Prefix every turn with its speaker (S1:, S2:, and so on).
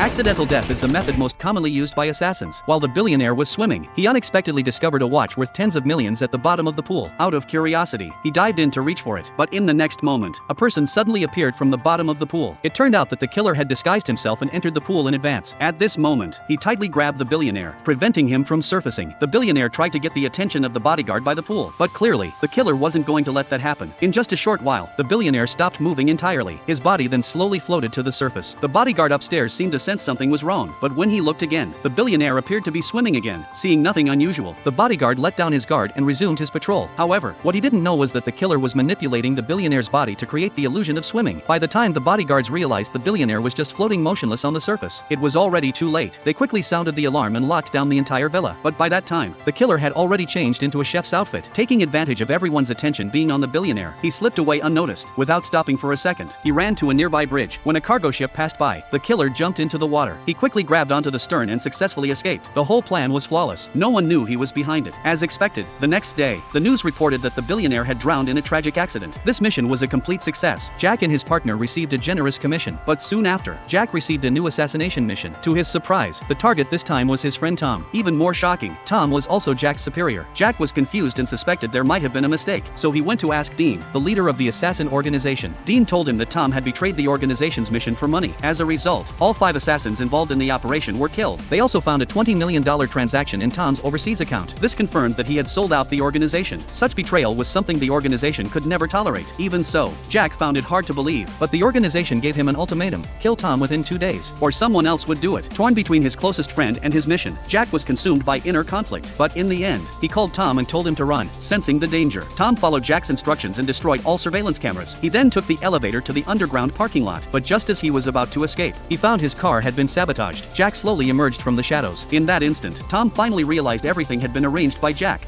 S1: Accidental death is the method most commonly used by assassins. While the billionaire was swimming, he unexpectedly discovered a watch worth tens of millions at the bottom of the pool. Out of curiosity, he dived in to reach for it. But in the next moment, a person suddenly appeared from the bottom of the pool. It turned out that the killer had disguised himself and entered the pool in advance. At this moment, he tightly grabbed the billionaire, preventing him from surfacing. The billionaire tried to get the attention of the bodyguard by the pool, but clearly, the killer wasn't going to let that happen. In just a short while, the billionaire stopped moving entirely. His body then slowly floated to the surface. The bodyguard upstairs seemed to sense something was wrong, but when he looked again, the billionaire appeared to be swimming again. Seeing nothing unusual, the bodyguard let down his guard and resumed his patrol. However, what he didn't know was that the killer was manipulating the billionaire's body to create the illusion of swimming. By the time the bodyguards realized the billionaire was just floating motionless on the surface, it was already too late. They quickly sounded the alarm and locked down the entire villa. But by that time, the killer had already changed into a chef's outfit. Taking advantage of everyone's attention being on the billionaire, he slipped away unnoticed. Without stopping for a second, he ran to a nearby bridge. When a cargo ship passed by, the killer jumped into the water. He quickly grabbed onto the stern and successfully escaped. The whole plan was flawless. No one knew he was behind it. As expected, the next day, the news reported that the billionaire had drowned in a tragic accident. This mission was a complete success. Jack and his partner received a generous commission, but soon after, Jack received a new assassination mission. To his surprise, the target this time was his friend Tom. Even more shocking, Tom was also Jack's superior. Jack was confused and suspected there might have been a mistake, so he went to ask Dean, the leader of the assassin organization. Dean told him that Tom had betrayed the organization's mission for money. As a result, all 5 assassins involved in the operation were killed. They also found a $20 million transaction in Tom's overseas account. This confirmed that he had sold out the organization. Such betrayal was something the organization could never tolerate. Even so, Jack found it hard to believe, but the organization gave him an ultimatum: kill Tom within 2 days, or someone else would do it. Torn between his closest friend and his mission, Jack was consumed by inner conflict. But in the end, he called Tom and told him to run, sensing the danger. Tom followed Jack's instructions and destroyed all surveillance cameras. He then took the elevator to the underground parking lot, but just as he was about to escape, he found his car had been sabotaged. Jack slowly emerged from the shadows. In that instant, Tom finally realized everything had been arranged by Jack.